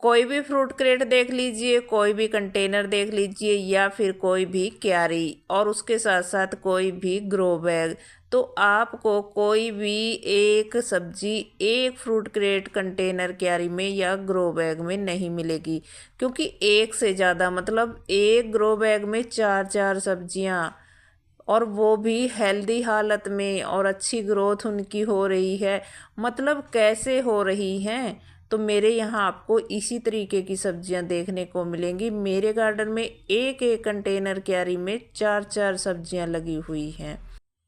कोई भी fruit crate देख लीजिए, कोई भी कंटेनर देख लीजिए, या फिर कोई भी क्यारी, और उसके साथ साथ कोई भी ग्रो बैग, तो आपको कोई भी एक सब्जी एक फ्रूट क्रेट कंटेनर क्यारी में या ग्रो बैग में नहीं मिलेगी, क्योंकि एक से ज़्यादा मतलब एक ग्रो बैग में चार चार सब्जियां, और वो भी हेल्दी हालत में, और अच्छी ग्रोथ उनकी हो रही है। मतलब कैसे हो रही हैं, तो मेरे यहाँ आपको इसी तरीके की सब्जियां देखने को मिलेंगी। मेरे गार्डन में एक एक कंटेनर क्यारी में चार चार सब्जियां लगी हुई हैं।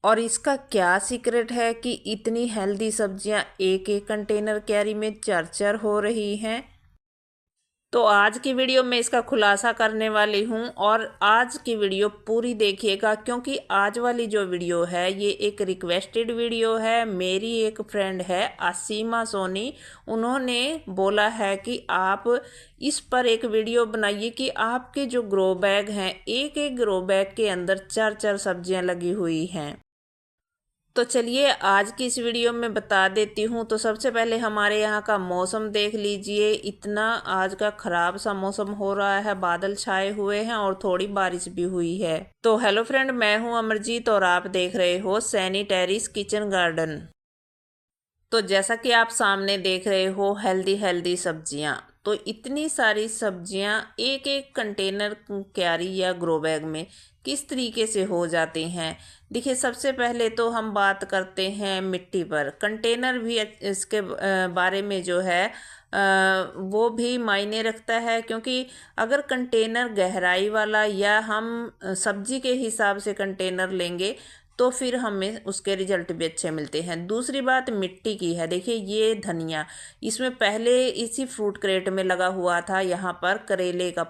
और इसका क्या सीक्रेट है कि इतनी हेल्दी सब्जियां एक एक कंटेनर क्यारी में चार चार हो रही हैं, तो आज की वीडियो में इसका खुलासा करने वाली हूँ। और आज की वीडियो पूरी देखिएगा, क्योंकि आज वाली जो वीडियो है ये एक रिक्वेस्टेड वीडियो है। मेरी एक फ्रेंड है असीमा सोनी, उन्होंने बोला है कि आप इस पर एक वीडियो बनाइए कि आपके जो ग्रो बैग हैं, एक एक ग्रो बैग के अंदर चार चार सब्जियां लगी हुई हैं। तो चलिए आज की इस वीडियो में बता देती हूँ। तो सबसे पहले हमारे यहाँ का मौसम देख लीजिए, इतना आज का खराब सा मौसम हो रहा है, बादल छाए हुए हैं और थोड़ी बारिश भी हुई है। तो हेलो फ्रेंड, मैं हूँ अमरजीत और आप देख रहे हो सैनी टेरेस किचन गार्डन। तो जैसा कि आप सामने देख रहे हो हेल्दी हेल्दी सब्जियां, तो इतनी सारी सब्जियां एक एक कंटेनर क्यारी या ग्रो बैग में किस तरीके से हो जाती हैं। देखिए, सबसे पहले तो हम बात करते हैं मिट्टी पर। कंटेनर भी इसके बारे में जो है वो भी मायने रखता है, क्योंकि अगर कंटेनर गहराई वाला या हम सब्जी के हिसाब से कंटेनर लेंगे तो फिर हमें उसके रिजल्ट भी अच्छे मिलते हैं। दूसरी बात मिट्टी की है। देखिए, ये धनिया इसमें पहले इसी फ्रूट क्रेट में लगा हुआ था। यहाँ पर करेले का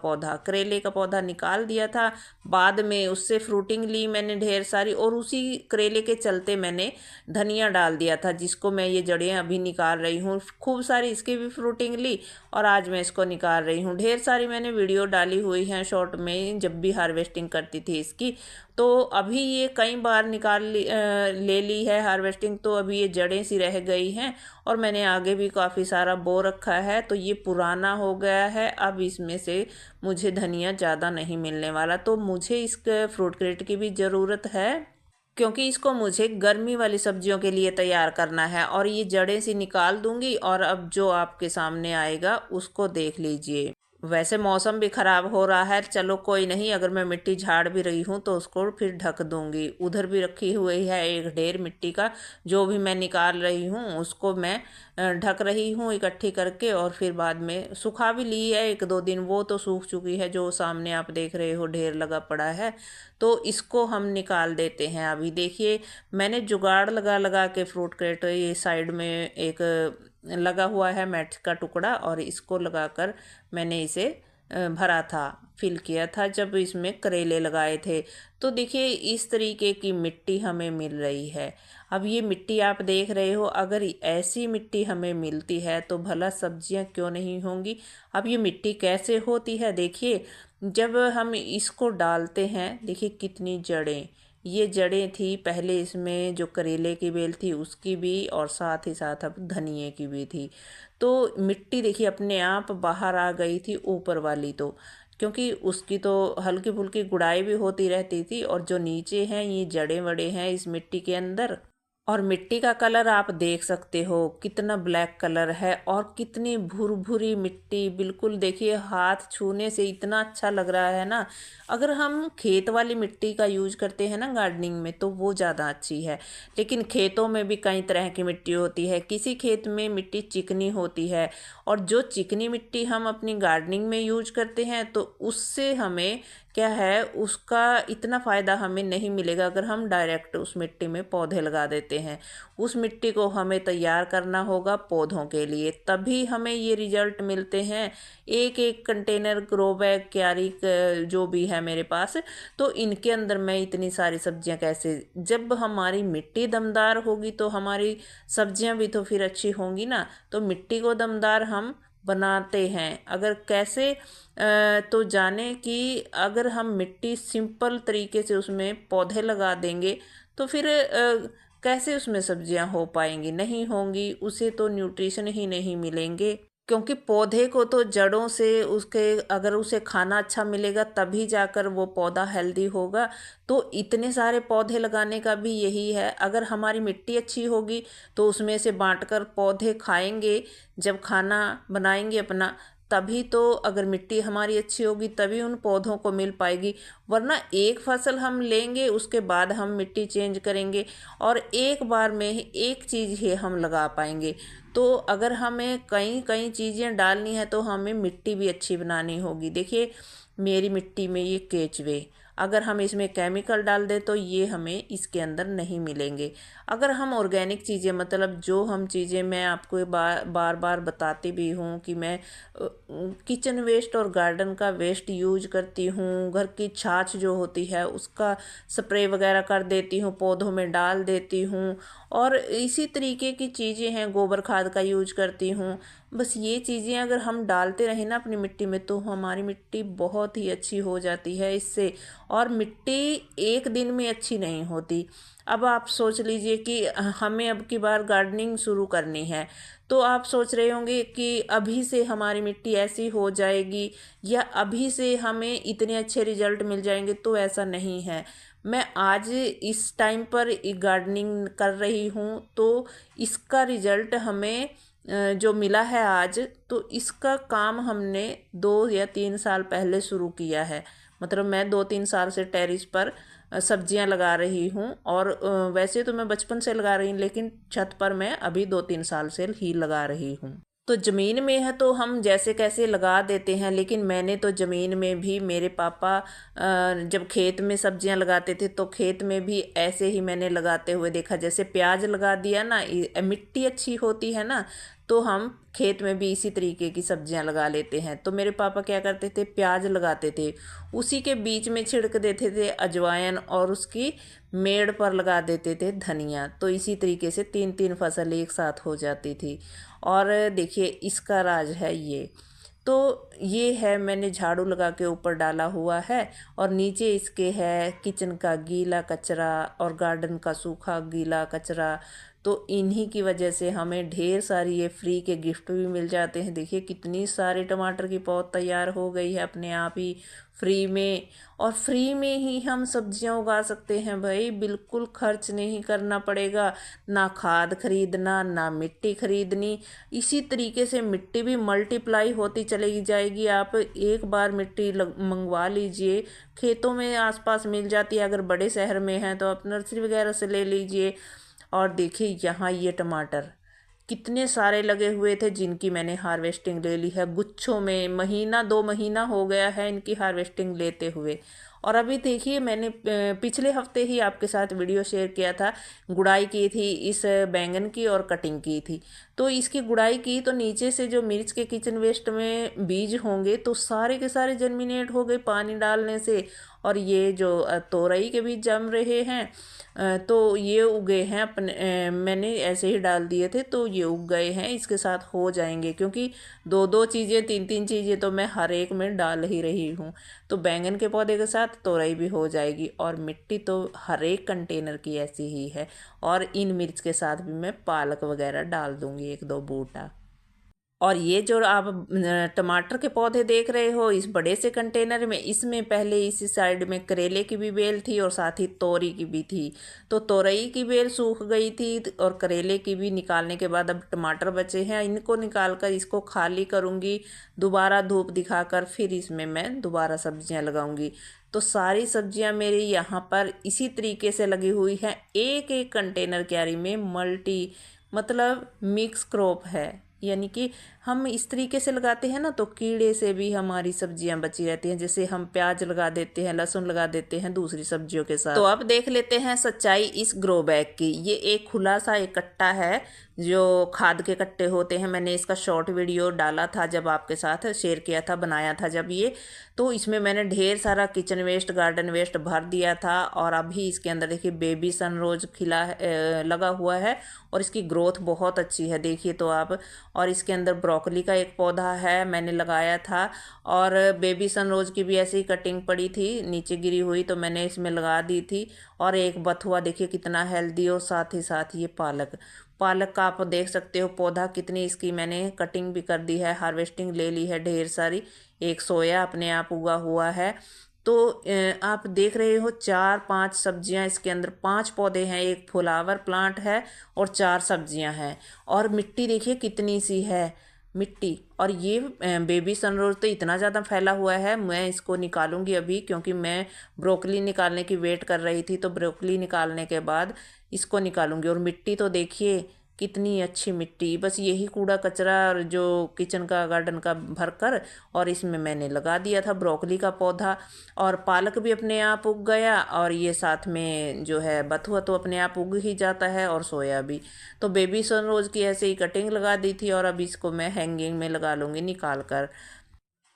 पौधा निकाल दिया था, बाद में उससे फ्रूटिंग ली मैंने ढेर सारी, और उसी करेले के चलते मैंने धनिया डाल दिया था, जिसको मैं ये जड़ें अभी निकाल रही हूँ। खूब सारी इसकी भी फ्रूटिंग ली और आज मैं इसको निकाल रही हूँ। ढेर सारी मैंने वीडियो डाली हुई हैं शॉर्ट में, जब भी हार्वेस्टिंग करती थी इसकी। तो अभी ये कई बार ले ली है हार्वेस्टिंग, तो अभी ये जड़ें सी रह गई हैं, और मैंने आगे भी काफ़ी सारा बो रखा है, तो ये पुराना हो गया है। अब इसमें से मुझे धनिया ज़्यादा नहीं मिलने वाला, तो मुझे इस फ्रूट क्रेट की भी ज़रूरत है, क्योंकि इसको मुझे गर्मी वाली सब्जियों के लिए तैयार करना है। और ये जड़ें सी निकाल दूंगी, और अब जो आपके सामने आएगा उसको देख लीजिए। वैसे मौसम भी खराब हो रहा है, चलो कोई नहीं, अगर मैं मिट्टी झाड़ भी रही हूँ तो उसको फिर ढक दूंगी। उधर भी रखी हुई है एक ढेर मिट्टी का, जो भी मैं निकाल रही हूँ उसको मैं ढक रही हूँ इकट्ठी करके, और फिर बाद में सुखा भी ली है 1-2 दिन, वो तो सूख चुकी है, जो सामने आप देख रहे हो ढेर लगा पड़ा है। तो इसको हम निकाल देते हैं। अभी देखिए, मैंने जुगाड़ लगा लगा के फ्रूट क्रेट, ये साइड में एक लगा हुआ है मैट का टुकड़ा, और इसको लगाकर मैंने इसे भरा था, फिल किया था जब इसमें करेले लगाए थे। तो देखिए, इस तरीके की मिट्टी हमें मिल रही है। अब ये मिट्टी आप देख रहे हो, अगर ऐसी मिट्टी हमें मिलती है तो भला सब्जियां क्यों नहीं होंगी। अब ये मिट्टी कैसे होती है, देखिए, जब हम इसको डालते हैं, देखिए कितनी जड़ें, ये जड़ें थी पहले इसमें, जो करेले की बेल थी उसकी भी, और साथ ही साथ अब धनिए की भी थी। तो मिट्टी देखिए अपने आप बाहर आ गई थी ऊपर वाली, तो क्योंकि उसकी तो हल्की फुल्की गुड़ाई भी होती रहती थी, और जो नीचे हैं ये जड़ें वड़े हैं इस मिट्टी के अंदर। और मिट्टी का कलर आप देख सकते हो कितना ब्लैक कलर है, और कितनी भुरभुरी मिट्टी, बिल्कुल देखिए हाथ छूने से इतना अच्छा लग रहा है ना। अगर हम खेत वाली मिट्टी का यूज करते हैं ना गार्डनिंग में, तो वो ज़्यादा अच्छी है। लेकिन खेतों में भी कई तरह की मिट्टी होती है, किसी खेत में मिट्टी चिकनी होती है, और जो चिकनी मिट्टी हम अपनी गार्डनिंग में यूज करते हैं तो उससे हमें क्या है, उसका इतना फ़ायदा हमें नहीं मिलेगा अगर हम डायरेक्ट उस मिट्टी में पौधे लगा देते हैं। उस मिट्टी को हमें तैयार करना होगा पौधों के लिए, तभी हमें ये रिजल्ट मिलते हैं। एक एक कंटेनर, ग्रो बैग, क्यारी जो भी है मेरे पास, तो इनके अंदर मैं इतनी सारी सब्जियां कैसे, जब हमारी मिट्टी दमदार होगी तो हमारी सब्जियां भी तो फिर अच्छी होंगी ना। तो मिट्टी को दमदार हम बनाते हैं, अगर कैसे तो जाने कि अगर हम मिट्टी सिंपल तरीके से उसमें पौधे लगा देंगे तो फिर कैसे उसमें सब्जियां हो पाएंगी, नहीं होंगी, उसे तो न्यूट्रिशन ही नहीं मिलेंगे। क्योंकि पौधे को तो जड़ों से उसके अगर उसे खाना अच्छा मिलेगा तभी जाकर वो पौधा हेल्दी होगा। तो इतने सारे पौधे लगाने का भी यही है, अगर हमारी मिट्टी अच्छी होगी तो उसमें से बांटकर पौधे खाएंगे, जब खाना बनाएंगे अपना, तभी तो अगर मिट्टी हमारी अच्छी होगी तभी उन पौधों को मिल पाएगी। वरना एक फसल हम लेंगे उसके बाद हम मिट्टी चेंज करेंगे और एक बार में ही एक चीज़ ही हम लगा पाएंगे। तो अगर हमें कई कई चीज़ें डालनी है तो हमें मिट्टी भी अच्छी बनानी होगी। देखिए मेरी मिट्टी में ये केचुए, अगर हम इसमें केमिकल डाल दें तो ये हमें इसके अंदर नहीं मिलेंगे। अगर हम ऑर्गेनिक चीज़ें, मतलब जो हम चीज़ें, मैं आपको बार बार बताती भी हूँ कि मैं किचन वेस्ट और गार्डन का वेस्ट यूज करती हूँ। घर की छाछ जो होती है उसका स्प्रे वगैरह कर देती हूँ, पौधों में डाल देती हूँ। और इसी तरीके की चीज़ें हैं, गोबर खाद का यूज करती हूँ। बस ये चीज़ें अगर हम डालते रहें ना अपनी मिट्टी में तो हमारी मिट्टी बहुत ही अच्छी हो जाती है इससे। और मिट्टी एक दिन में अच्छी नहीं होती। अब आप सोच लीजिए कि हमें अब की बार गार्डनिंग शुरू करनी है, तो आप सोच रहे होंगे कि अभी से हमारी मिट्टी ऐसी हो जाएगी या अभी से हमें इतने अच्छे रिजल्ट मिल जाएंगे, तो ऐसा नहीं है। मैं आज इस टाइम पर गार्डनिंग कर रही हूँ तो इसका रिजल्ट हमें जो मिला है आज, तो इसका काम हमने 2 या 3 साल पहले शुरू किया है। मतलब मैं 2-3 साल से टेरेस पर सब्जियां लगा रही हूँ। और वैसे तो मैं बचपन से लगा रही हूँ, लेकिन छत पर मैं अभी 2-3 साल से ही लगा रही हूँ। तो ज़मीन में है तो हम जैसे कैसे लगा देते हैं, लेकिन मैंने तो ज़मीन में भी, मेरे पापा जब खेत में सब्जियां लगाते थे तो खेत में भी ऐसे ही मैंने लगाते हुए देखा। जैसे प्याज लगा दिया ना, मिट्टी अच्छी होती है ना, तो हम खेत में भी इसी तरीके की सब्जियां लगा लेते हैं। तो मेरे पापा क्या करते थे, प्याज लगाते थे, उसी के बीच में छिड़क देते थे अजवाइन और उसकी मेड़ पर लगा देते थे धनिया। तो इसी तरीके से 3-3 फसल एक साथ हो जाती थी। और देखिए इसका राज है ये। तो ये है, मैंने झाड़ू लगा के ऊपर डाला हुआ है और नीचे इसके है किचन का गीला कचरा और गार्डन का सूखा गीला कचरा। तो इन्हीं की वजह से हमें ढेर सारी ये फ्री के गिफ्ट भी मिल जाते हैं। देखिए कितनी सारी टमाटर की पौध तैयार हो गई है अपने आप ही फ्री में। और फ्री में ही हम सब्जियां उगा सकते हैं भाई, बिल्कुल खर्च नहीं करना पड़ेगा, ना खाद खरीदना ना मिट्टी खरीदनी। इसी तरीके से मिट्टी भी मल्टीप्लाई होती चली जाएगी। आप एक बार मिट्टी मंगवा लीजिए, खेतों में आसपास मिल जाती है। अगर बड़े शहर में है तो आप नर्सरी वगैरह से ले लीजिए। और देखिए यहाँ ये टमाटर कितने सारे लगे हुए थे जिनकी मैंने हार्वेस्टिंग ले ली है गुच्छों में। महीना 2 महीना हो गया है इनकी हार्वेस्टिंग लेते हुए। और अभी देखिए मैंने पिछले हफ्ते ही आपके साथ वीडियो शेयर किया था, गुड़ाई की थी इस बैंगन की और कटिंग की थी। तो इसकी गुड़ाई की तो नीचे से जो मिर्च के किचन वेस्ट में बीज होंगे तो सारे के सारे जर्मिनेट हो गए पानी डालने से। और ये जो तोरई के बीज जम रहे हैं तो ये उगे हैं अपने, मैंने ऐसे ही डाल दिए थे तो ये उग गए हैं, इसके साथ हो जाएंगे। क्योंकि 2-2 चीज़ें 3-3 चीज़ें तो मैं हर एक में डाल ही रही हूँ। तो बैंगन के पौधे के साथ तोरई भी हो जाएगी। और मिट्टी तो हर एक कंटेनर की ऐसी ही है। और इन मिर्च के साथ भी मैं पालक वगैरह डाल दूँगी 1-2 बूटा। और ये जो आप टमाटर के पौधे देख रहे हो इस बड़े से कंटेनर में, इसमें पहले इसी साइड में करेले की भी बेल थी और साथ ही तोरी की भी थी। तो तोरई की बेल सूख गई थी और करेले की भी निकालने के बाद अब टमाटर बचे हैं। इनको निकाल कर इसको खाली करूँगी, दोबारा धूप दिखाकर फिर इसमें मैं दोबारा सब्जियां लगाऊंगी। तो सारी सब्जियां मेरी यहाँ पर इसी तरीके से लगी हुई हैं, एक एक कंटेनर क्यारी में मल्टी, मतलब मिक्स क्रॉप है। यानी कि हम इस तरीके से लगाते हैं ना तो कीड़े से भी हमारी सब्जियां बची रहती हैं। जैसे हम प्याज लगा देते हैं, लहसुन लगा देते हैं दूसरी सब्जियों के साथ। तो अब देख लेते हैं सच्चाई इस ग्रो बैग की। ये एक खुला सा एक कट्टा है जो खाद के कट्टे होते हैं। मैंने इसका शॉर्ट वीडियो डाला था जब आपके साथ शेयर किया था, बनाया था जब ये। तो इसमें मैंने ढेर सारा किचन वेस्ट गार्डन वेस्ट भर दिया था। और अभी इसके अंदर देखिए बेबी सनरोज खिला लगा हुआ है और इसकी ग्रोथ बहुत अच्छी है, देखिए तो आप। और इसके अंदर ब्रोकली का एक पौधा है मैंने लगाया था। और बेबी सनरोज की भी ऐसे ही कटिंग पड़ी थी नीचे गिरी हुई तो मैंने इसमें लगा दी थी। और एक बथुआ देखिए कितना हेल्दी, और साथ ही साथ ये पालक। पालक का आप देख सकते हो पौधा कितनी इसकी मैंने कटिंग भी कर दी है, हार्वेस्टिंग ले ली है ढेर सारी। एक सोया अपने आप उगा हुआ है। तो आप देख रहे हो 4-5 सब्जियां इसके अंदर, 5 पौधे हैं, एक फ्लावर प्लांट है और 4 सब्जियां हैं। और मिट्टी देखिए कितनी सी है मिट्टी। और ये बेबी सनरोज तो इतना ज़्यादा फैला हुआ है, मैं इसको निकालूंगी अभी, क्योंकि मैं ब्रोकली निकालने की वेट कर रही थी। तो ब्रोकली निकालने के बाद इसको निकालूंगी। और मिट्टी तो देखिए कितनी अच्छी मिट्टी, बस यही कूड़ा कचरा और जो किचन का गार्डन का भर कर और इसमें मैंने लगा दिया था ब्रोकली का पौधा। और पालक भी अपने आप उग गया, और ये साथ में जो है बथुआ तो अपने आप उग ही जाता है, और सोया भी। तो बेबी सनरोज की ऐसे ही कटिंग लगा दी थी, और अब इसको मैं हैंगिंग में लगा लूँगी निकाल कर।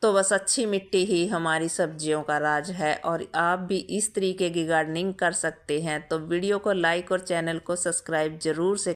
तो बस अच्छी मिट्टी ही हमारी सब्जियों का राज है, और आप भी इस तरीके की गार्डनिंग कर सकते हैं। तो वीडियो को लाइक और चैनल को सब्सक्राइब जरूर से